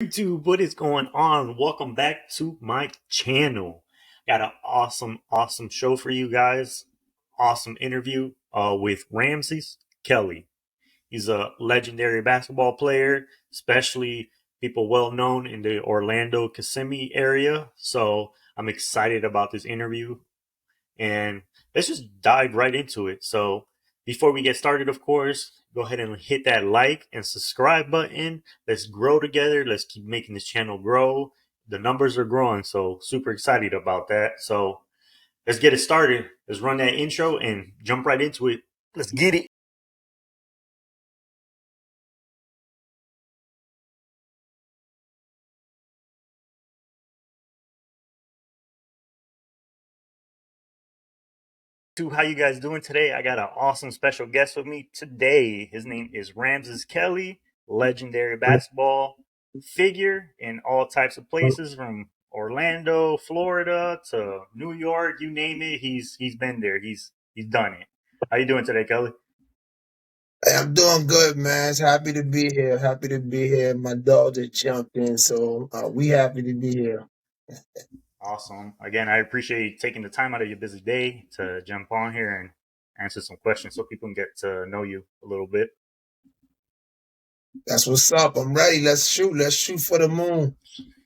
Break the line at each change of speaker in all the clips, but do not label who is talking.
YouTube, what is going on? Welcome back to my channel. Got an awesome show for you guys. Awesome interview with Ramses Kelly. He's a legendary basketball player, especially people well known in the Orlando Kissimmee area. So I'm excited about this interview and let's just dive right into it. So, before we get started, of course, go ahead and hit that like and subscribe button. Let's grow together. Let's keep making this channel grow. The numbers are growing, so super excited about that. So, let's get it started. Let's run that intro and jump right into it. Let's get it. To how you guys doing today? I got an awesome special guest with me today. His name is Ramses Kelly, legendary basketball figure in all types of places from Orlando, Florida to New York, you name it. He's been there. He's done it. How you doing today, Kelly?
Hey, I'm doing good, man. It's happy to be here. Happy to be here. My dog just jumped in, so we happy to be here.
Awesome. Again, I appreciate you taking the time out of your busy day to jump on here and answer some questions so people can get to know you a little bit.
That's what's up. I'm ready. Let's shoot. Let's shoot for the moon.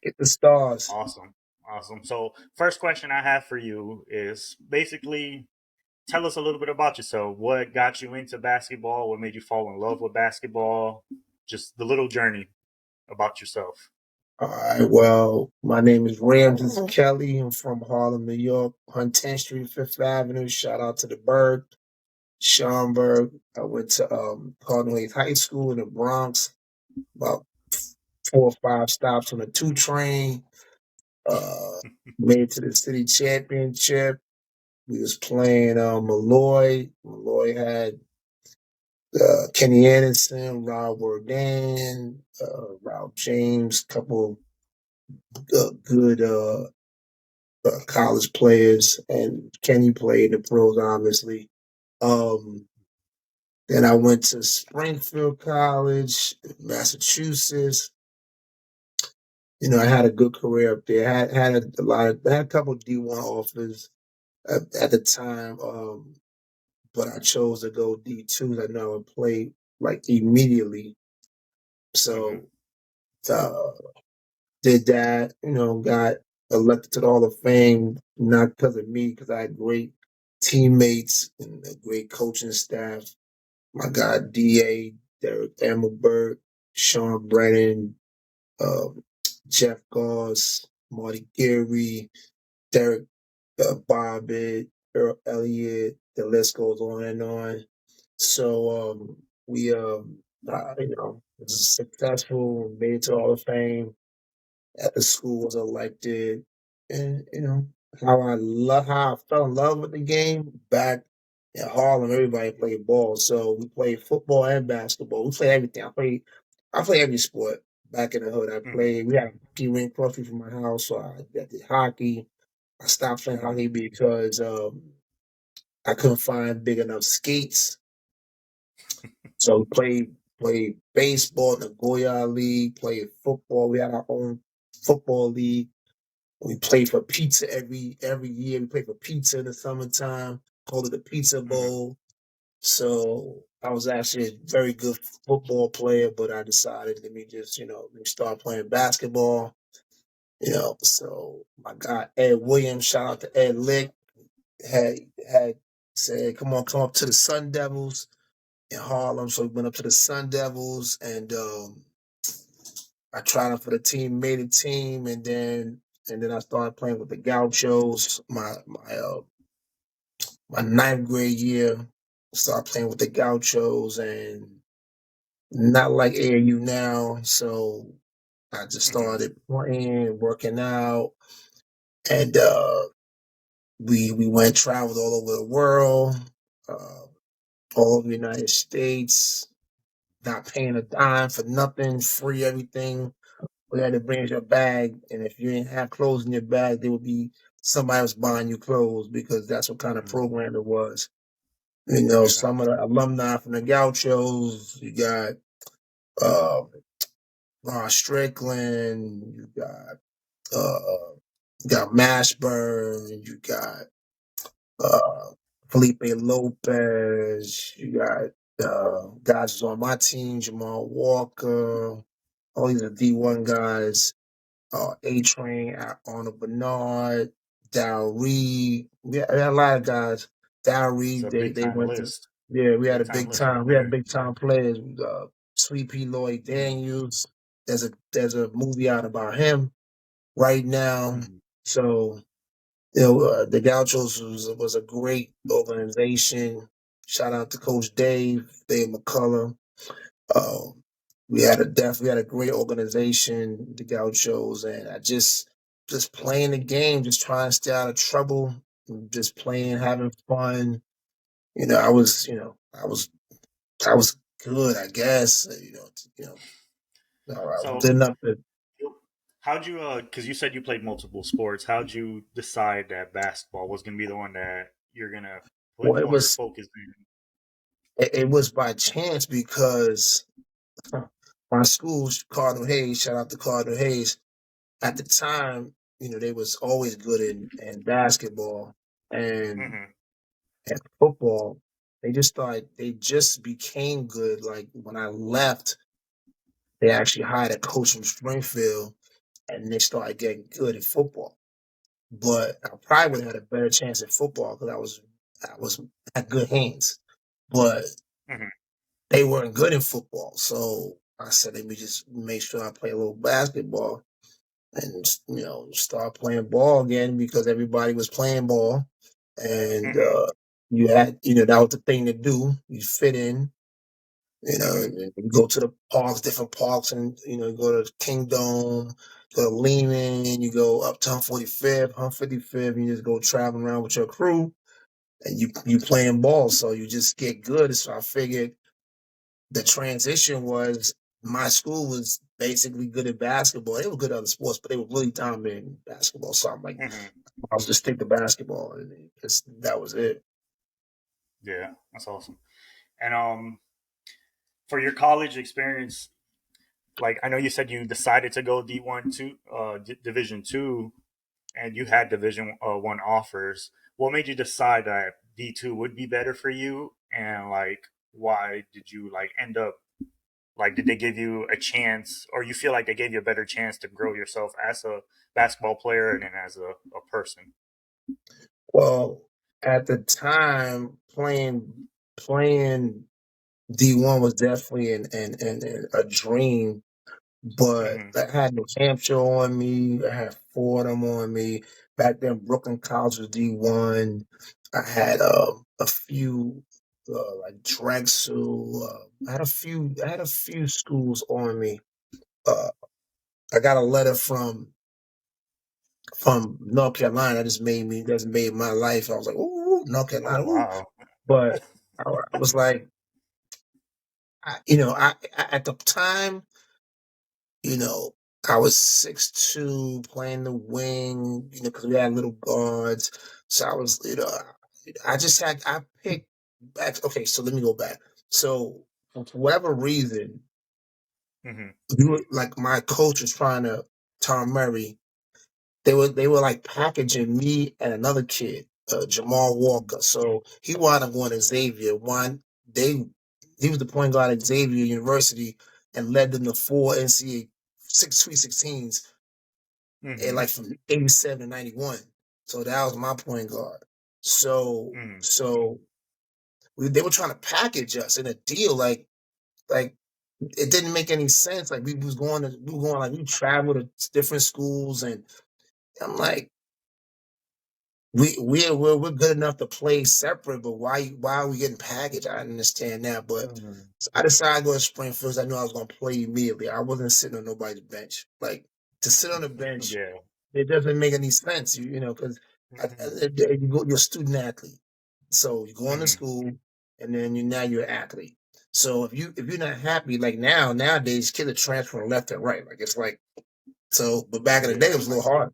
Get the stars.
Awesome. Awesome. So, first question I have for you is basically tell us a little bit about yourself. What got you into basketball? What made you fall in love with basketball? Just the little journey about yourself.
All right. Well, my name is Ramses Kelly. I'm from Harlem, New York, on 10th Street, Fifth Avenue. Shout out to the Berg, Schaumburg. I went to Cardinal Hayes High School in the Bronx. About 4 or 5 stops on the 2 train. Uh, Made it to the city championship. We was playing Malloy. Malloy had Kenny Anderson, Rob Bourdain, Ralph James, couple good college players, and Kenny played in the pros, obviously. Um, then I went to Springfield College, Massachusetts. I had a good career up there. Had had a couple D1 offers at the time. But I chose to go D2. I know and play like immediately.
Mm-hmm.
So uh, did that, got elected to the Hall of Fame, not because of me, because I had great teammates and a great coaching staff. My guy, DA, Derek Amelbert, Sean Brennan, um, Jeff Goss, Marty Geary, Derek Bobbitt, Earl Elliott, the list goes on and on. So we was successful, made it to Hall of Fame. At the school was elected, and how I fell in love with the game back in Harlem. Everybody played ball, so we played football and basketball. We played everything. I played every sport back in the hood. I
Mm-hmm.
played. We had a hockey rink across from my house, so I did hockey. I stopped playing
Mm-hmm.
hockey because I couldn't find big enough skates. So we played baseball in the Goya League, played football. We had our own football league. We played for pizza every year. We played for pizza in the summertime, called it the Pizza
Mm-hmm.
Bowl. So I was actually a very good football player, but I decided let me start playing basketball. So my guy Ed Williams, shout out to Ed Lick, had had said, come up to the Sun Devils in Harlem. So we went up to the Sun Devils, and I tried out for the team, made a team, and then I started playing with the Gauchos. My ninth grade year, started playing with the Gauchos, and not like AAU now. So I just
Mm-hmm.
started playing, working out, and we went traveled all over the world, uh, all over the United States. Not paying a dime for nothing, free everything. We had to bring your bag, and if you didn't have clothes in your bag, there would be somebody else buying you clothes because that's what kind of
Mm-hmm.
program it was.
Yeah.
Some of the alumni from the Gauchos, you got uh, Strickland, you got Mashburn, you got uh, Felipe Lopez, you got guys who's on my team, Jamal Walker. All these are D1 guys. A Train, Arnold Bernard, Darryl Reed. We had a lot of guys. Darryl
It's
Reed,
a
they
big
they
time
went to
list.
yeah, we had
Big
a
time
big
list right
time. We had
there.
big time players. Sweet Pea Lloyd
Mm-hmm.
Daniels. There's a movie out about him right now.
Mm-hmm.
So the Gauchos was a great organization. Shout out to Coach Dave McCullough. Um, we had a great organization, the Gauchos, and I just playing the game, just trying to stay out of trouble, just playing, having fun. I was good, I guess. I was
So,
good enough to.
how'd you? Because you said you played multiple sports. How'd you decide that basketball was going to be the one that you're gonna put
Well,
more of your focus in?
it was by chance because my school, Cardinal Hayes, shout out to Cardinal Hayes. At the time, they was always good in basketball and
Mm-hmm.
and football. They just became good. Like when I left, they actually hired a coach from Springfield and they started getting good at football. But I probably would have had a better chance at football because I was had good hands. But
Mm-hmm.
they weren't good in football. So I said, let me just make sure I play a little basketball and start playing ball again because everybody was playing ball, and
Mm-hmm.
you had that was the thing to do. You fit in,
Mm-hmm.
and you go to the parks, different parks, and you go to Kingdom, go to Lehman, you go up to 155th, and you just go traveling around with your crew, and you playing ball, so you just get good. So I figured the transition was my school was basically good at basketball. They were good at other sports, but they were really dominant in basketball. So I'm like,
Mm-hmm.
I'll just stick to basketball, and that was it.
Yeah, that's awesome. And for your college experience, like I know you said you decided to go D1 to Division two, and you had Division one offers. What made you decide that D2 would be better for you, and like why did you like end up like did they give you a chance, or you feel like they gave you a better chance to grow yourself as a basketball player and then as a person?
Well, at the time, playing D1 was definitely an a dream. But
Mm-hmm.
I had New Hampshire on me. I had Fordham on me. Back then, Brooklyn College was D1. I had a few like Drexel. I had a few schools on me. Uh, I got a letter from North Carolina. That's made my life. I was like, ooh, North
Oh
Carolina, ooh.
wow.
But I was like, at the time. You know, I was 6'2", playing the wing, because we had little guards. So I was, I picked back. Okay, so let me go back. So for whatever reason,
Mm-hmm.
like my coach was trying to, Tom Murray, they were like packaging me and another kid, Jamal Walker. So he wound up going to Xavier. They he was the point guard at Xavier University and led them to four NCAA Sweet 16s and
Mm-hmm.
like from 87 to 91. So that was my point guard. So
Mm-hmm.
so they were trying to package us in a deal like it didn't make any sense. Like we were going like we traveled to different schools and I'm like we're good enough to play separate, but why are we getting packaged? I didn't understand that, but
Mm-hmm.
so I decided to go to Springfield. I knew I was going to play immediately. I wasn't sitting on nobody's bench. Like to sit on the bench,
Yeah.
it doesn't make any sense. Because
Mm-hmm.
you're a student athlete, so you go into
Mm-hmm.
school, and then you're an athlete. So if you're not happy, like nowadays kids are transferring left and right. Like it's like so, but back in the day it
Yeah.
was a little hard.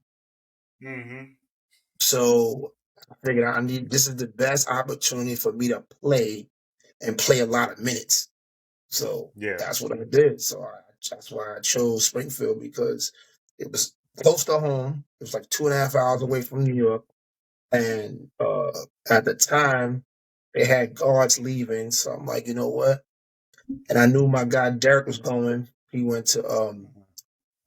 Mm-hmm.
So I figured this is the best opportunity for me to play and play a lot of minutes. So
Yeah.
that's what I did. So that's why I chose Springfield because it was close to home. It was like 2.5 hours away from New York, and at the time they had guards leaving, so I'm like, you know what? And I knew my guy Derek was going. He went to
Mhm.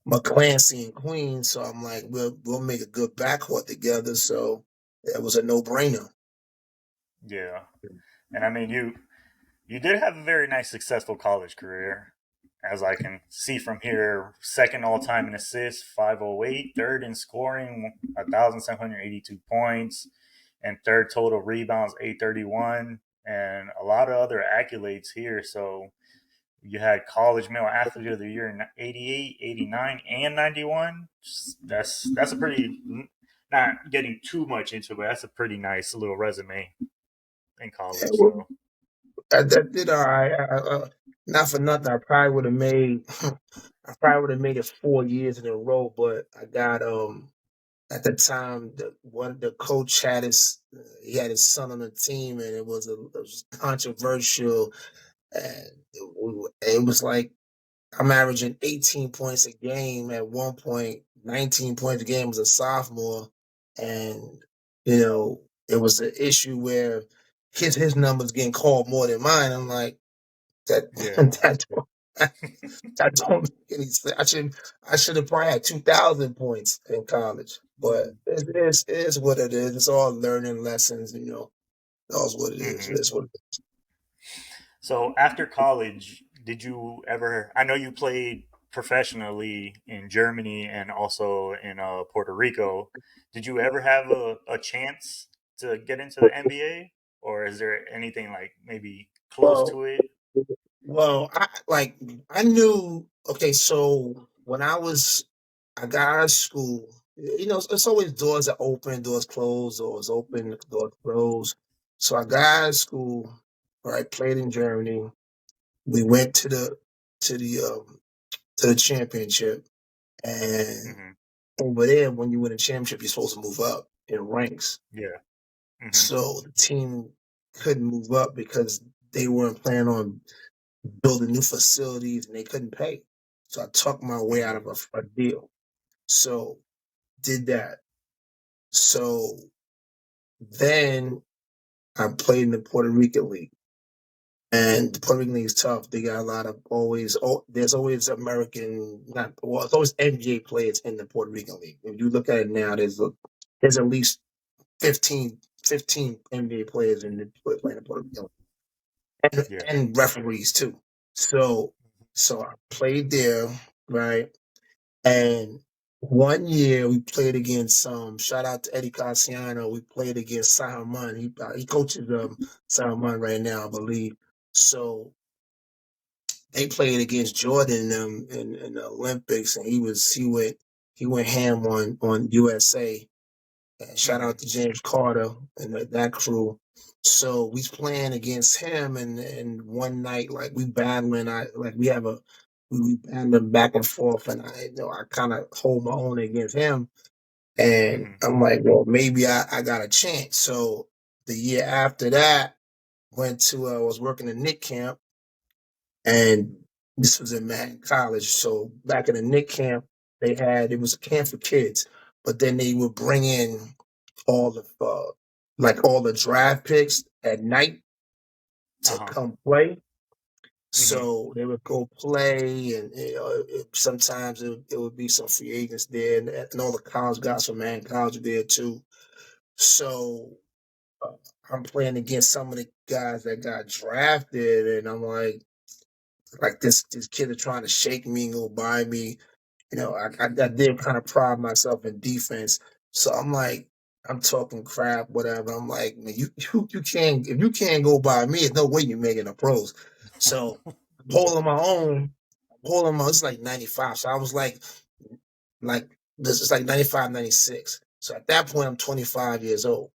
McClancy in Queens, so I'm like, we'll make a good backcourt together. So it was a no brainer.
Yeah, and I mean you did have a very nice successful college career, as I can see from here. Second all time in assists, 508, third in scoring, 1,782 points, and third total rebounds, 831, and a lot of other accolades here. So you had college male athlete of the year in 88, 89, and 91. That's a pretty, not getting too much into it, but that's a pretty nice little resume in
Yeah,
college.
well,
So
I did all right. Not for nothing, I probably would have made. I probably would have made it 4 years in a row, but I got at the time the coach had he had his son on the team, and it was controversial, and it was like I'm averaging 18 points a game at one point, 19 points a game as a sophomore, and it was an issue where his numbers getting called more than mine. I'm like that
yeah.
that that don't make any sense. I should have probably had 2,000 points in college, but it is what it is. It's all learning lessons, That's what it is.
Hmm.
It's what it
So after college, did you ever? I know you played professionally in Germany and also in Puerto Rico. Did you ever have a chance to get into the
is.
NBA, or is there anything like maybe close
Well,
to it?
I knew. Okay, so when I got out of school. It's always doors that open, doors close, doors open, doors close. So I got out of school. Right, played in Germany. We went to the to the championship, and
Hmm.
over there, when you win a championship, you're supposed to move up in ranks.
Yeah. Hmm.
So the team couldn't move up because they weren't planning on building new facilities and they couldn't pay. So I talked my way out
Hmm.
of a deal. So did that. So then I played in the Puerto Rican League. And the Puerto Rican League is tough. They got a lot of there's always American, not, well, it's always NBA players in the Puerto Rican League. If you look at it now, there's at least 15 NBA players playing in Puerto Rican League.
Yeah.
And referees too. So, so I played there, right? And one year we played against shout out to Eddie Cassiano. We played against Sahaman. He coaches Sahaman right now, I believe. So they played against Jordan in the Olympics, and he went ham on USA. And shout
Hmm.
out to James Carter and that crew. So we was playing against him, and one night like we battling. I like we battling back and forth, and I kind of hold my own against him. And
Hmm.
I'm like, well, maybe I got a chance. So the year after that, went to was working in Nick camp, and this was in Manhattan College. So back in the Nick camp, it was a camp for kids, but then they would bring in all the all the draft picks at night
Uh
to
huh.
come play.
Hmm.
So they would go play, and sometimes it would be some free agents there, and all the college guys from Manhattan College were there too. So uh, I'm playing against some of the guys that got drafted, and I'm like this kid is trying to shake me and go by me. I did kind of pride myself in defense. So I'm like, I'm talking crap, whatever. I'm like, man, you can't, if you can't go by me, there's no way you're making the pros. So I'm holding my own, it's like 95. So I was like, this is like 95, 96. So at that point, I'm 25 years old.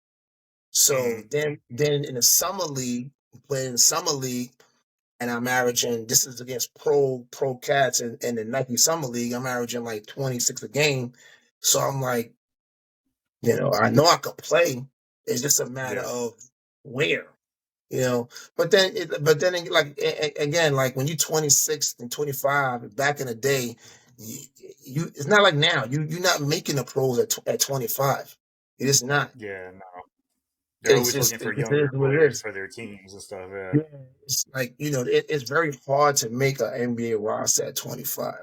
So
Hmm.
then in the summer league, playing in the summer league, and I'm averaging. This is against pro cats in the Nike Summer League. I'm averaging like 26 a game. So I'm like, I know I could play. It's just a matter
Yeah.
of where. you know. Like again, like when you're 26 and 25, back in the day, you, it's not like now. You're not making the pros at 25. It is not.
Yeah, no. They're
It's
always
just
looking for
it just is
younger
what it
players
is.
for their teams and stuff. Yeah.
Yeah, it's like it's very hard to make an NBA roster at 25.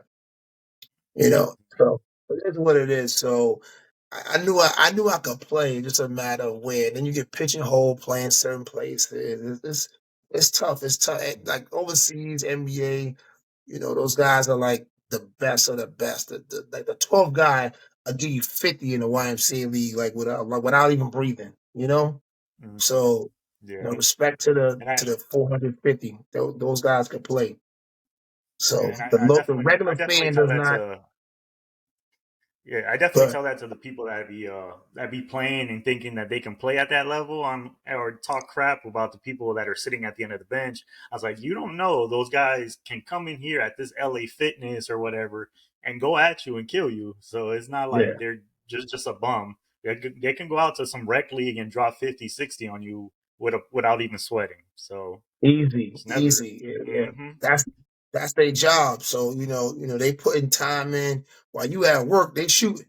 So it is what it is. So I knew I could play. It's just a matter of where. Then you get pigeonhole playing certain places. It's tough. It's tough. Like overseas NBA, those guys are like the best of the best. Like the 12th guy, I'll give you 50 in the YMCA league, like without even breathing.
Mhm.
So
Yeah.
respect to the
And I,
450. Those guys can play.
yeah,
So
and
the
I
regular
definitely
fan
tell
does
that
not.
to Yeah, I definitely
But
tell that to the people that be playing and thinking that they can play at that level on or talk crap about the people that are sitting at the end of the bench. I was like, you don't know those guys can come in here at this LA Fitness or whatever and go at you and kill you. So it's not like
yeah,
they're just a bum. They can go out to some rec league and drop 50, 60 on you without even sweating. So
easy,
it's never.
easy. Yeah, yeah.
Hmm.
That's their job. So they putting time in while you at work. They shooting.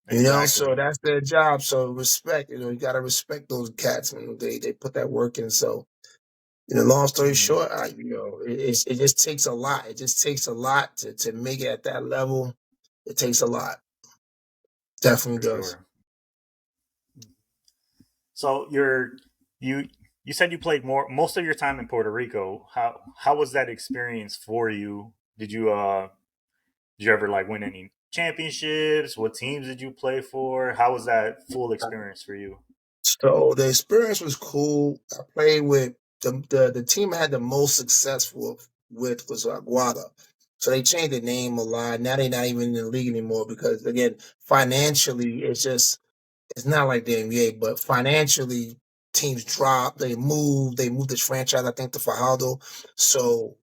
So
Exactly.
that's their job. So respect. You got to respect those cats when they put that work in. So long story
Hmm.
short, it just takes a lot. It just takes a lot to make it at that level. It takes a lot. Definitely
For
does.
sure. So you you said you played most of your time in Puerto Rico. How was that experience for you? Did you ever like win any championships? What teams did you play for? How was that full experience for you?
So the experience was cool. I played with the team I had the most success with was Aguada. So they changed the name a lot. Now they're not even in the league anymore because again, financially, it's not like the NBA, but financially, teams drop, they move this franchise, I think, to Fajardo. So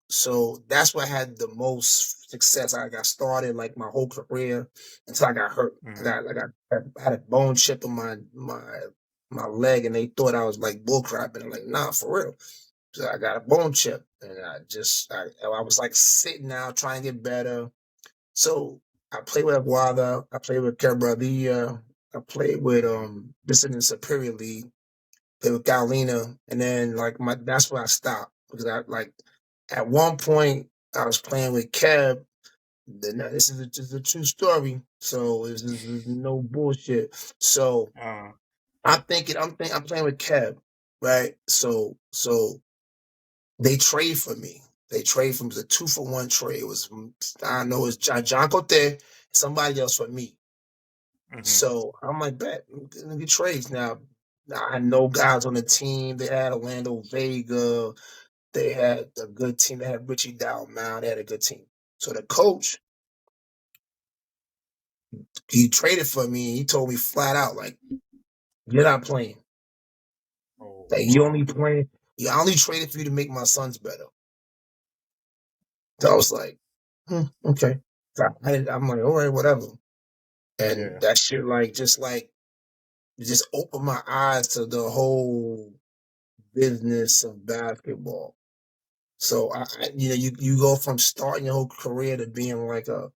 that's where I had the most success. I got started like my whole career until I got hurt.
Hmm.
I had a bone chip in my leg, and they thought I was like bullcrapping. I'm like, nah, for real. So I got a bone chip, and I was like sitting out trying to get better. So I played with Aguada, I played with Quebradilla, I played with
Hmm.
this is in the Superior League, played with Carolina, and then like that's where I stopped because I like at one point I was playing with Kev. This is just a true story, so this is no bullshit. So
Uh,
I'm playing with Kev, right? So they trade for me. They trade for me. It was a 2-for-1 trade. It was I know it's John Cote, somebody else for me.
hmm.
So I'm like, bet, let me get trades. Now I know guys on the team. They had Orlando Vega. They had a good team. They had Richie Dalmau. They had a good team. So the coach, he traded for me. He told me flat out, like, you're not playing.
Oh
Like you
wow.
only playing. I only traded for you to make my sons better. So I was like, okay. I'm like, all right, whatever. And
Yeah.
that shit, like, it just opened my eyes to the whole business of basketball. So you go from starting your whole career to being like a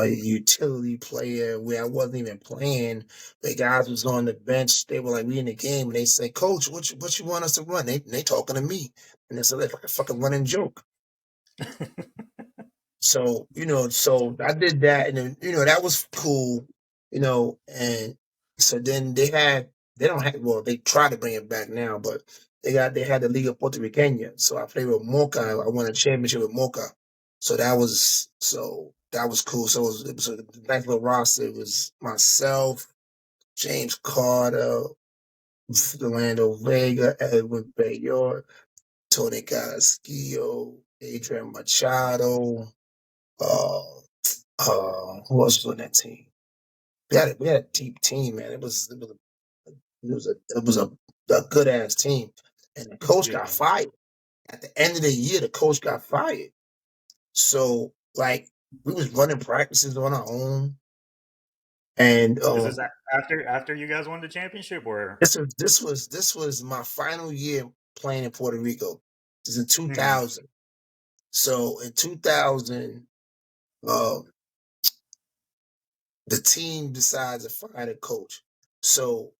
utility player where I wasn't even playing. The guys was on the bench. They were like, we in the game, and they say, Coach, what you want us to run? They talking to me, and it's like a fucking running joke. So, so I did that, and then, that was cool, and so then they don't have, well, they try to bring it back now, but they had the League of Puerto Rican. So I played with Mocha. I won a championship with Mocha. So that was cool. So it was a nice little roster. It was myself, James Carter, Orlando Vega, Edwin Bayor, Tony Carrasquillo, Adrian Machado, uh, who else was on that team? We had a deep team, man. It was a good ass team, and the coach got
Yeah.
fired at the end of the year. The coach got fired, so like we was running practices on our own. And
Is this after you guys won the championship, or?
this was my final year playing in Puerto Rico. This is in
Mhm,
2000. So in 2000, uh, the team decides to find a coach. So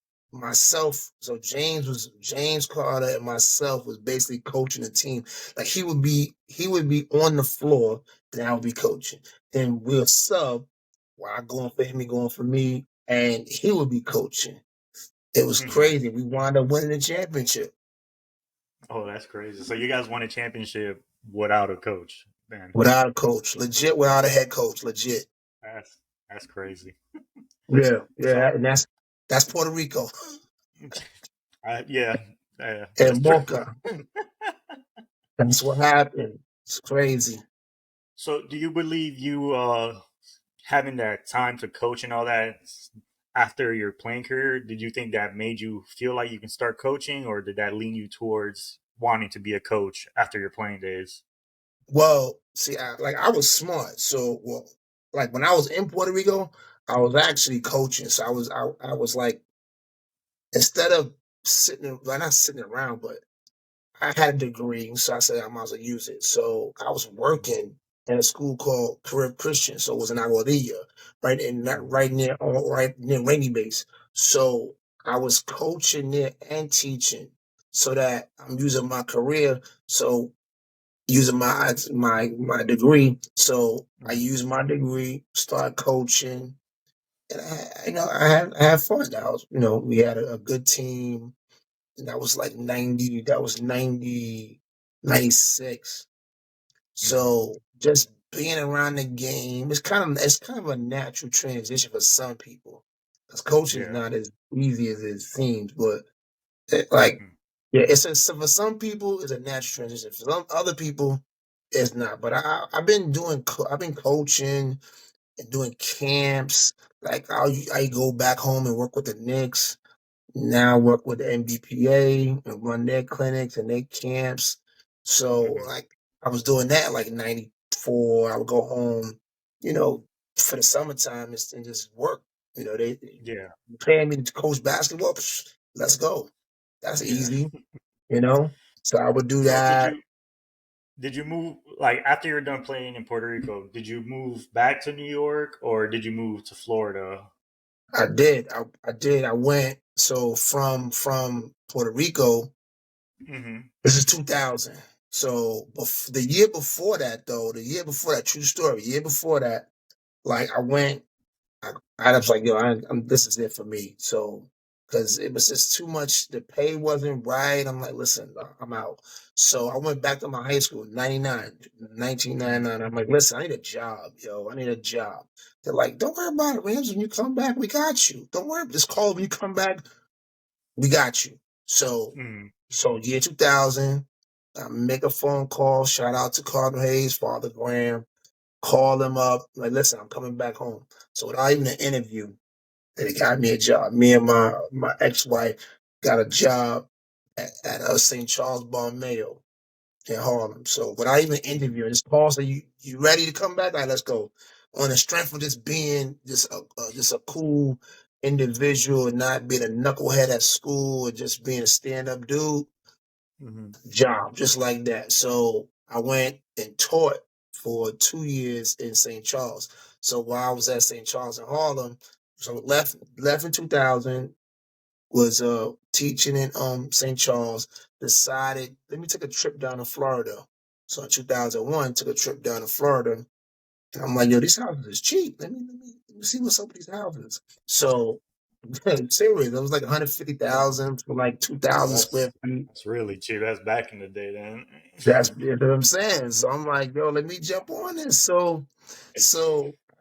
James Carter and myself was basically coaching the team. Like he would be on the floor, and I would be coaching. Then we'll sub while I going for him, he going for me, and he would be coaching. It was
mhm.
crazy. We wound up winning the championship
Oh, that's crazy. So you guys won a championship without a coach, then?
without a coach, legit without a head coach, legit.
That's that's crazy.
Yeah,
So,
yeah, and that's Puerto Rico
yeah, that's
and
true.
Boca. That's what happened. It's crazy.
So, do you believe you having that time to coach and all that after your playing career? Did you think that made you feel like you can start coaching, or did that lean you towards wanting to be a coach after your playing days?
Well, see, I was smart. So, well, like when I was in Puerto Rico, I was actually coaching. So I was like, instead of not sitting around, but I had a degree, so I said I might as well use it. So I was working in a school called Career Christian. So it was in Aguadilla,
Mhm,
right near Rainy Base. So I was coaching there and teaching, so that I'm using my career. So using my degree. So I
mhm,
used my degree, start coaching, and I had fun. We had a good team, and that was like 90. That was 90, 96.
mhm.
So just being around the game, it's kind of a natural transition for some people, because coaching is
Yeah.
not as easy as it seems. But like,
Mhm,
yeah, for some people it's a natural transition. For some other people, it's not. But I've been coaching and doing camps. Like I go back home and work with the Knicks. Now I work with the NBPA and run their clinics and their camps. So
mhm.
like I was doing that like 94. I would go home, you know, for the summertime and just work. They
Yeah.
paying me to coach basketball. Let's go. That's
Yeah.
easy, So I would do
So
that.
did you move like after you were done playing in Puerto Rico? Did you move back to New York, or did you move to Florida?
I did. I did. I went from Puerto Rico.
Hmm.
This is 2000. So the year before that, though, true story. Year before that, like I was like, yo, this is it for me. So, because it was just too much, the pay wasn't right. I'm like, listen, I'm out. So I went back to my high school, 99,
Hmm.
1999. I'm like, listen, I need a job, yo. I need a job. They're like, don't worry about it, Rams. When you come back, we got you. Don't worry. Just call when you come back. We got you. So,
Hmm.
so year 2000, I make a phone call. Shout out to Cardinal Hayes, Father Graham. Call him up. Like, listen, I'm coming back home. So without even an interview, they got me a job. Me and my ex-wife got a job at St. Charles Mayo in Harlem. So without even interviewing, just Paul said, "You ready to come back? All right, let's go." On the strength of just being just a cool individual and not being a knucklehead at school and just being a stand-up dude,
Hmm.
job just like that. So I went and taught for 2 years in St. Charles. So while I was at St. Charles in Harlem, so left in 2000, was teaching in St. Charles, decided let me take a trip down to Florida. So in 2001, took a trip down to Florida, and I'm like, yo, these houses is cheap. Let me see what's up with these houses. So serious, it was like 150,000 for like
Oh,
2,000 square feet.
that's really cheap. That's back in the day, then.
That's what I'm saying. So I'm like, yo, let me jump on this. So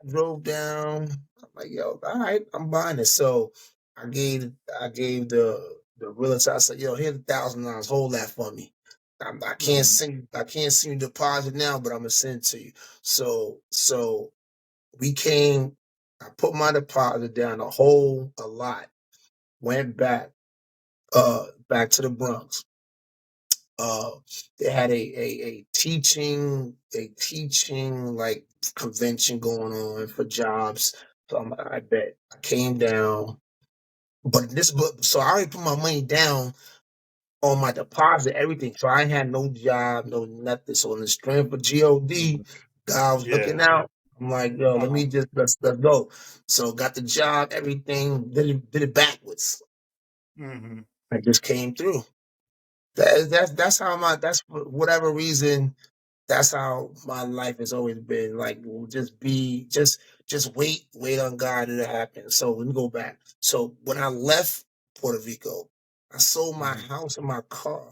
I drove down. I'm like, yo, all right, I'm buying it. So I gave I gave the realtor. I said, yo, here's $1,000. Hold that for me.
Hmm.
I can't send you deposit now, but I'm gonna send it to you. So we came. I put my deposit down a lot. Went back to the Bronx. uh they had a teaching like convention going on for jobs. So I bet I came down, but so I already put my money down on my deposit, everything. So I had no job, no nothing. So in the strength of God, God was looking
Yeah.
out. I'm like, yo, let
Uh-huh.
me just let's go. So got the job, everything, did it backwards.
Mm-hmm.
I just came through. That's how that's for whatever reason. That's how my life has always been. Like, just wait on God and it happen. So let me go back. So when I left Puerto Rico, I sold my
Mm-hmm.
house and my car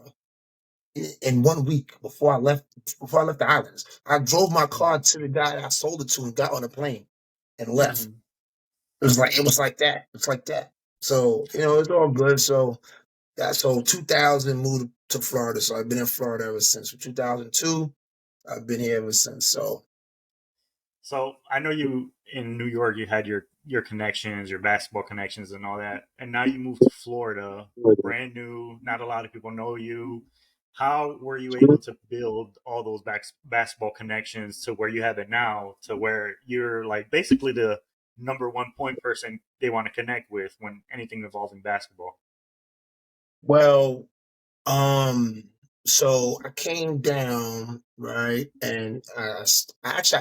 in 1 week before I left the islands. I drove my car to the guy I sold it to and got on a plane and left.
Mm-hmm.
It was like that. It's like that. So, it's all good. So 2000 moved to Florida. So I've been in Florida ever since. From 2002, I've been here ever since. So
So I know you in New York. You had your connections, your basketball connections, and all that, and now you moved to Florida, brand new. Not a lot of people know you. How were you able to build all those basketball connections to where you have it now, to where you're like basically the number one point person they want to connect with when anything involving basketball?
well, um, so I came down, right, and I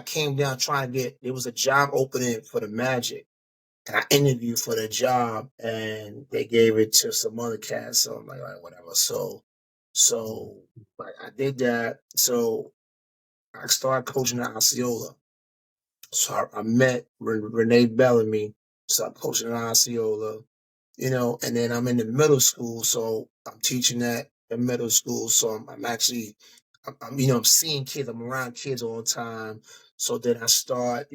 came down trying to get. There was a job opening for the Magic, and I interviewed for the job, and they gave it to some other cats. So I'm like, all right, whatever. So like, I did that. So I started coaching at Osceola. So I met Renee Bellamy. So I'm coaching at Osceola, and then I'm in the middle school. So I'm teaching that in middle school. So I'm actually, I'm seeing kids. I'm around kids all the time. So then I start,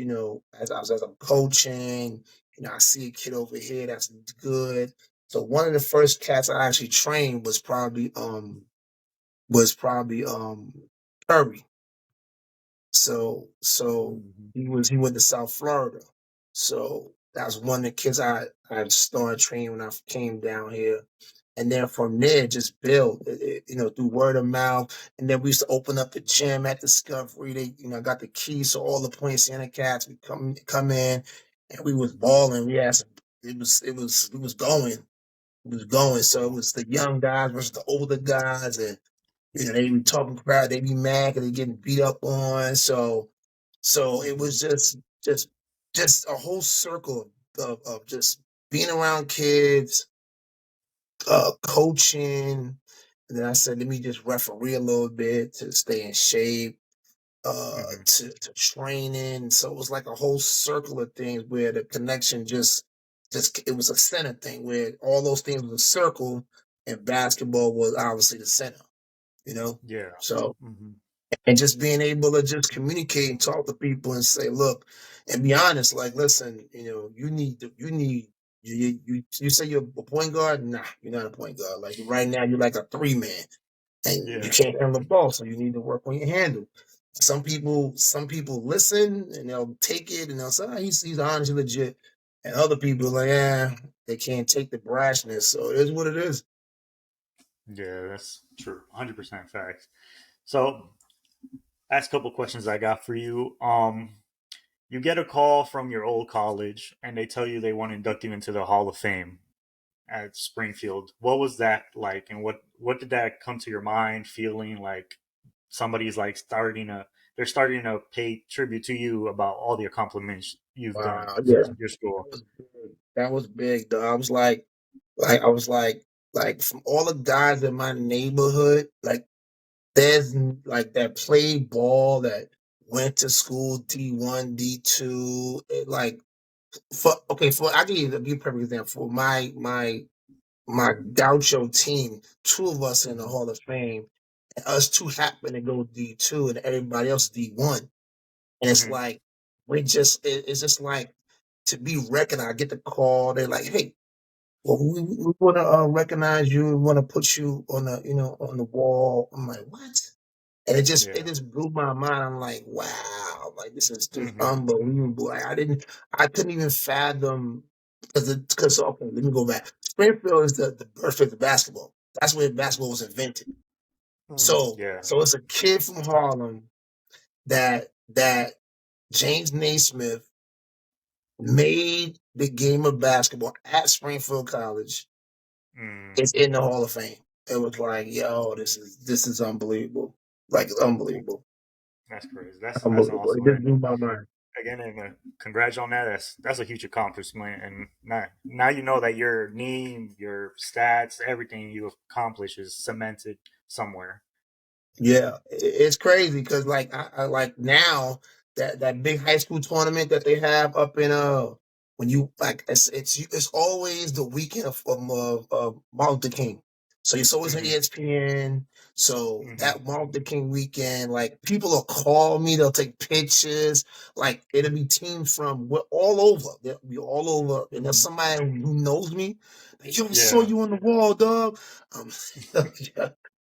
as I'm coaching, I see a kid over here that's good. So one of the first cats I actually trained was probably Curry. So
Mm-hmm.
he went to South Florida. So that's one of the kids I started training when I came down here. And then from there, just build, through word of mouth. And then we used to open up the gym at Discovery. They, got the keys, so all the Point Center cats would come in, and we was balling. It was going. So it
Cool.
was the young guys versus the older guys, and they be talking crap, they be mad because they getting beat up on. So it
Mm-hmm.
was just a whole circle of just being around kids, coaching. And then I said, let me just referee a little bit to stay in shape,
Mm-hmm.
to training. So it was like a whole circle of things where the connection just it was a center thing where all those things was a circle, and basketball was obviously the center, you know.
Yeah.
So
Mm-hmm.
and just being able to just communicate and talk to people and say, look, and be honest, like, listen, you say you're a point guard. Nah, you're not a point guard. Like right now, you're like a 3-man, and you
Yeah.
can't handle the ball, so you need to work on your handle. Some people listen and they'll take it and they'll say, oh, he's honest, legit. And other people are like, they can't take the brashness. So it is what it is.
Yeah, that's true. 100% facts. So, last couple questions I got for you. You get a call from your old college and they tell you they want to induct you into the Hall of Fame at Springfield. What was that like, and what did that come to your mind? Feeling like somebody's like starting to pay tribute to you about all the accomplishments you've done
Wow, yeah,
since your school.
was big. That was big, though. I was like, from all the guys in my neighborhood, like, there's like that played ball that went to school D1, D2. Like, I'll give you a perfect example. For my Gaucho team, two of us in the
Mm-hmm.
Hall of Fame, and us two happen to go D2, and everybody else D1. And it's
Mm-hmm.
like it's just like to be recognized. I get the call. They're like, "Hey, well, we want to recognize you. We want to put you on the wall." I'm like, "What?" And it
Yeah.
just blew my mind. I'm like, "Wow, like this is just
Mm-hmm.
unbelievable." Like, I couldn't even fathom because okay, let me go back. Springfield is the birth of the basketball. That's where basketball was invented.
Mm-hmm.
So
Yeah.
so it's a kid from Harlem that James Naismith made the game of basketball at Springfield College
Mm,
is in the Hall of Fame. It was like, yo, this is unbelievable. Like it's unbelievable.
that's crazy. That's
Unbelievable.
awesome.
It just
And
blew my mind.
again, and congrats on that. That's a huge accomplishment. And now you know that your name, your stats, everything you accomplish is cemented somewhere.
Yeah, it's crazy because like I like now that big high school tournament that they have up in when you like it's always the weekend of Martin Luther King, so it's always on
Mm-hmm.
ESPN. So
Mm-hmm.
that Martin Luther King weekend, like people will call me, they'll take pictures, like it'll be teams from all over, they'll be all over, and there's
Mm-hmm.
somebody who knows me, like, yo, I saw
Yeah.
you on the wall, dog. Um,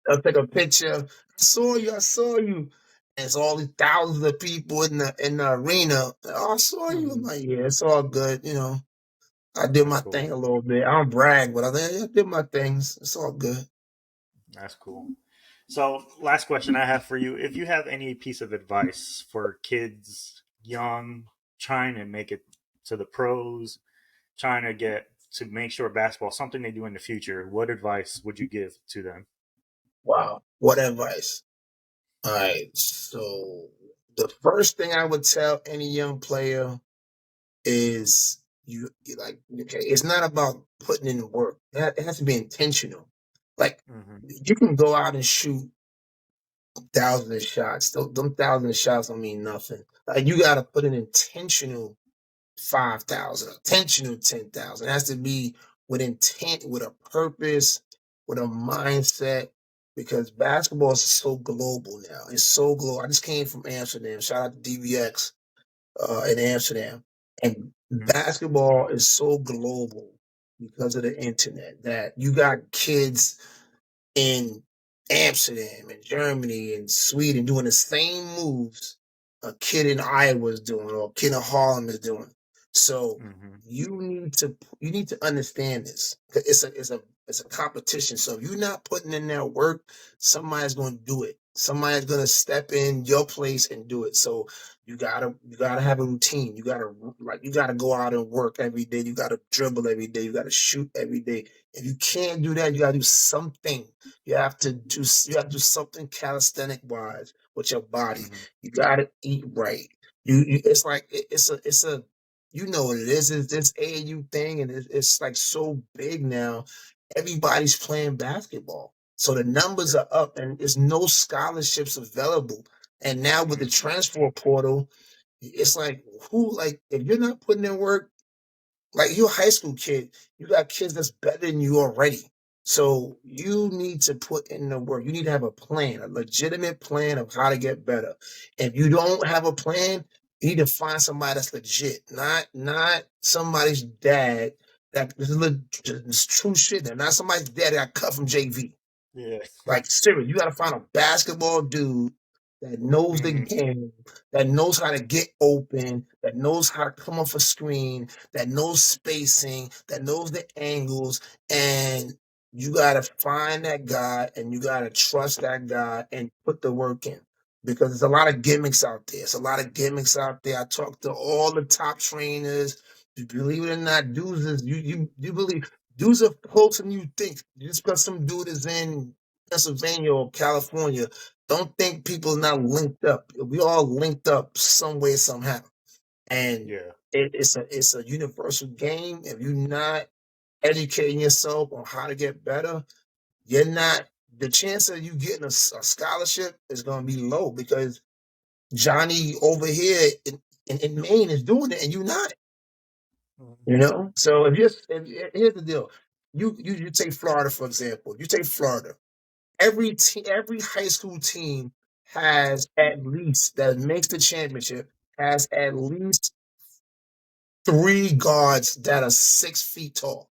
I'll take a picture. I saw you. And it's all these thousands of people in the arena. Oh, I saw you. I'm
Mm-hmm.
like, yeah, it's all good. I did
That's
my
cool.
thing a little bit. I don't brag, but I think yeah, I did my things. It's all good.
That's cool. So, last question I have for you: if you have any piece of advice for kids, young, trying to make it to the pros, trying to get to make sure basketball is something they do in the future, what advice would you give to them?
Wow. What advice? All right. So the first thing I would tell any young player is like, okay, it's not about putting in the work. It has to be intentional. Like
Mm-hmm.
you can go out and shoot thousands of shots. Them thousands of shots don't mean nothing. Like you got to put an intentional 5,000, intentional 10,000. It has to be with intent, with a purpose, with a mindset. Because basketball is so global now. It's so global. I just came from Amsterdam. Shout out to DVX in Amsterdam. And basketball is so global because of the internet that you got kids in Amsterdam and Germany and Sweden doing the same moves a kid in Iowa is doing or a kid in Harlem is doing. So
Mm-hmm.
you need to understand this. It's a competition. So if you're not putting in that work, somebody's going to do it. Somebody's going to step in your place and do it. So you gotta have a routine. You gotta go out and work every day. You gotta dribble every day. You gotta shoot every day. If you can't do that, you gotta do something. You have to do something calisthenic wise with your body.
Mm-hmm.
You gotta eat right. It's like it's a you know what it is. It's this AAU thing, and it's like so big now. Everybody's playing basketball, so the numbers are up, and there's no scholarships available. And now with the
Mm-hmm.
transfer portal, it's like who like if you're not putting in work, like you're a high school kid, you got kids that's better than you already. So you need to put in the work. You need to have a plan, a legitimate plan of how to get better. If you don't have a plan, you need to find somebody that's legit, not somebody's dad. This is true shit. They're not somebody's dad that got cut from JV.
Yeah.
Like seriously, you gotta find a basketball dude that knows the
Mm-hmm.
game, that knows how to get open, that knows how to come off a screen, that knows spacing, that knows the angles, and you gotta find that guy and you gotta trust that guy and put the work in. Because there's a lot of gimmicks out there. It's a lot of gimmicks out there. I talk to all the top trainers. Believe it or not, dudes is you believe dudes are closer than you think. Just because some dude is in Pennsylvania or California, don't think people are not linked up. We all linked up some way, somehow. And
Yeah.
it's a universal game. If you're not educating yourself on how to get better, you're not the chance of you getting a scholarship is going to be low because Johnny over here in Maine is doing it and you're not. So here's the deal. You take Florida for example. You take Florida. Every high school team has at least that makes the championship has at least three guards that are 6 feet tall,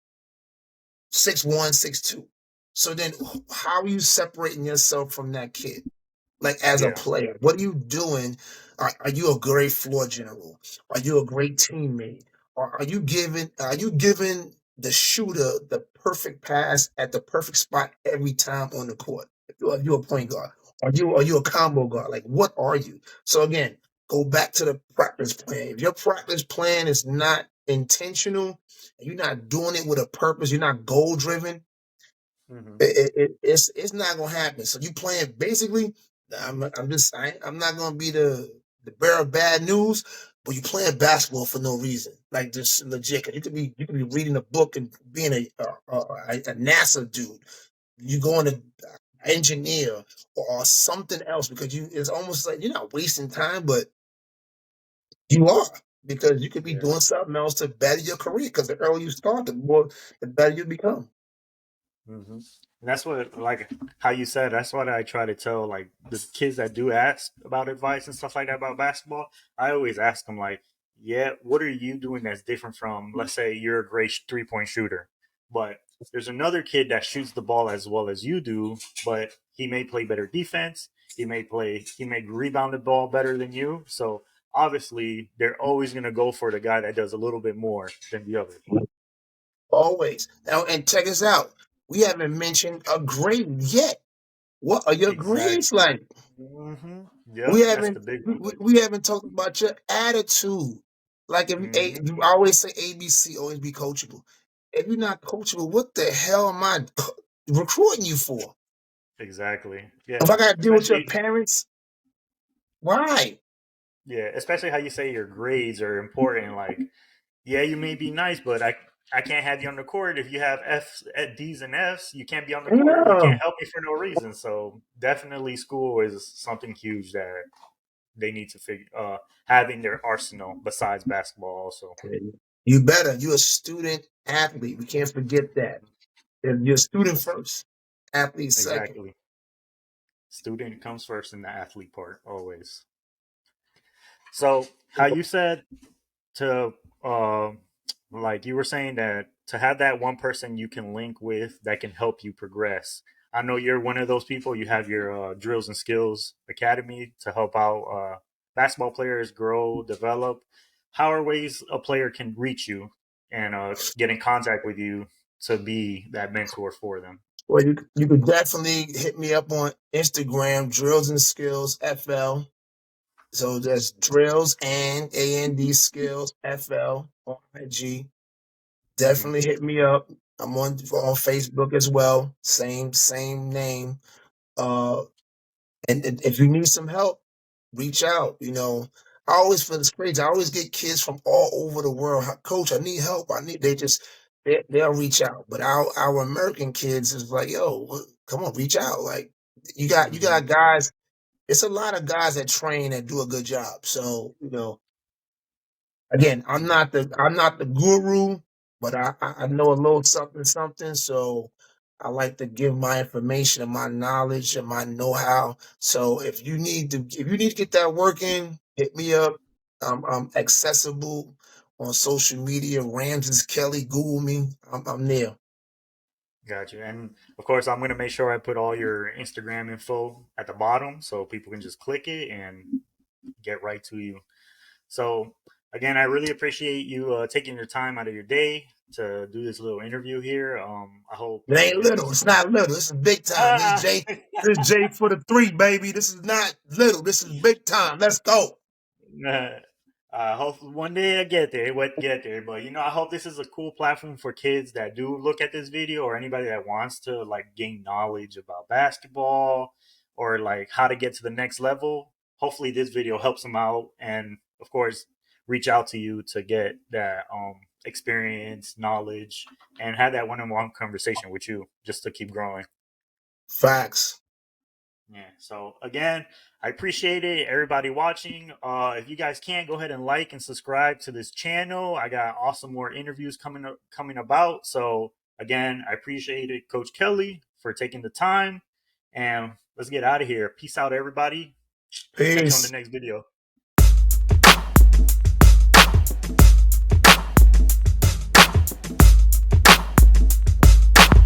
6'1", 6'2". So then, how are you separating yourself from that kid? Like as a
Yeah.
player, what are you doing? Are you a great floor general? Are you a great teammate? Or are you giving the shooter the perfect pass at the perfect spot every time on the court? Are you a point guard? Are you a combo guard? Like what are you? So again, go back to the practice plan. If your practice plan is not intentional, and you're not doing it with a purpose, you're not goal driven,
Hmm.
it's not gonna happen. So you playing basically. I'm not gonna be the bearer of bad news, but you playing basketball for no reason, like just legit. You could be reading a book and being a NASA dude. You going to engineer or something else because you. It's almost like you're not wasting time, but you are because you could be
Yeah.
doing something else to better your career. Because the earlier you start, the better you become.
Hmm. And that's what, like how you said, that's what I try to tell like the kids that do ask about advice and stuff like that about basketball. I always ask them like, yeah, what are you doing that's different from, let's say you're a great 3 point shooter, but there's another kid that shoots the ball as well as you do, but he may play better defense. He may rebound the ball better than you. So obviously, they're always going to go for the guy that does a little bit more than the other.
Always. Now, and check us out. We haven't mentioned a grade yet. What are your grades
Exactly.
like?
Hmm.
We
Yep, that's the
haven't
big
we,
one.
we we haven't talked about your attitude. Like
Hmm.
if you always say ABC, always be coachable. If you're not coachable, what the hell am I recruiting you for?
Exactly.
If
Yeah.
I got to deal with your
Especially,
parents, why?
yeah. Especially how you say your grades are important. Like, yeah, you may be nice, but I can't have you on the court if you have F's, D's, and F's. You can't be on the court. You can't
No.
help me for no reason. So definitely, school is something huge that they need to figure have in their arsenal besides basketball. Also,
You better. You're a student athlete. We can't forget that. And you're a student first, athlete second.
exactly. Student comes first in the athlete part always. So how you said to like you were saying that to have that one person you can link with that can help you progress. I know you're one of those people. You have your drills and skills academy to help out basketball players grow, develop. How are ways a player can reach you and get in contact with you to be that mentor for them?
Well, you could definitely hit me up on Instagram, Drills and Skills FL. So that's Drills and Skills FL on IG.
Hmm.
Definitely hit me up. I'm on Facebook as well. Same name. Uh, and if you need some help, reach out. I always feel it's crazy. I always get kids from all over the world. Coach, I need help. They'll reach out. But our American kids is like, yo, come on, reach out. Like you got
Hmm.
guys. It's a lot of guys that train that do a good job. So again, I'm not the guru, but I know a little something something. So I like to give my information and my knowledge and my know how. So if you need to get that work in, hit me up. I'm accessible on social media. Ramses Kelly, Google me. I'm there.
Got you. And of course, I'm going to make sure I put all your Instagram info at the bottom so people can just click it and get right to you. So, again, I really appreciate you taking your time out of your day to do this little interview here. I hope
It ain't little.
this.
It's not little. This is big time. This is
Ah,
J. This is J for the three, baby. This is not little. This is big time. Let's go.
I hope one day I get there. What get there, but I hope this is a cool platform for kids that do look at this video, or anybody that wants to like gain knowledge about basketball or like how to get to the next level. Hopefully, this video helps them out, and of course, reach out to you to get that experience, knowledge, and have that one-on-one conversation with you just to keep growing.
Facts.
Yeah. So again, I appreciate it. Everybody watching. If you guys can, go ahead and like and subscribe to this channel. I got awesome more interviews coming about. So again, I appreciate it, Coach Kelly, for taking the time. And let's get out of here. Peace out, everybody. Catch you on the
Peace.
next video.